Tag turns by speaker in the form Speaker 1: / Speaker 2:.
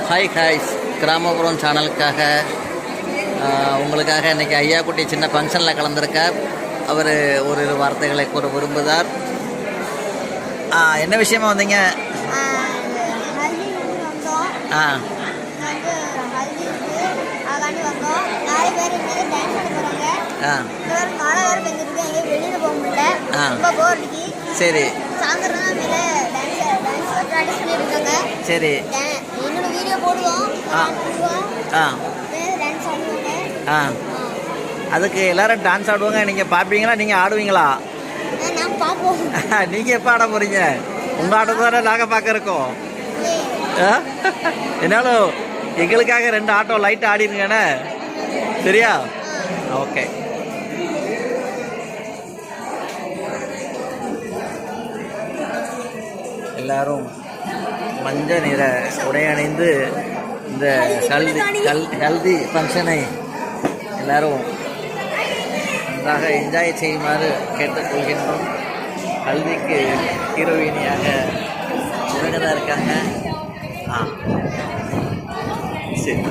Speaker 1: Hi ஹாய்ஸ் கிராமப்புறம் சேனலுக்காக உங்களுக்காக இன்றைக்கி ஐயா குட்டி சின்ன ஃபங்க்ஷனில் கலந்துருக்கார். அவர் ஒரு வார்த்தைகளை கூற விரும்புகிறார். என்ன விஷயமா வந்தீங்க? ஆ சரி சரி அதுக்கு எல்லாரும் டான்ஸ் ஆடுவாங்க. நீங்கள் பார்ப்பீங்களா? நீங்கள் ஆடுவீங்களா? நீங்கள் எப்போ ஆட போகிறீங்க? உங்கள் ஆட்டம் தானே நாங்கள் பார்க்க இருக்கோம். என்னாலும் எங்களுக்காக 2 ஆட்டோ லைட் ஆடிருங்கண்ணே. சரியா? ஓகே. எல்லாரும் மஞ்சள் நிற உடை அணிந்து இந்த ஹல்தி ஃபங்க்ஷனை எல்லாரும் நன்றாக என்ஜாய் செய்யுமாறு கேட்டுக்கொள்கின்றோம். ஹல்திக்கு ஹீரோயினியாக இவங்க தான் இருக்காங்க. சரி.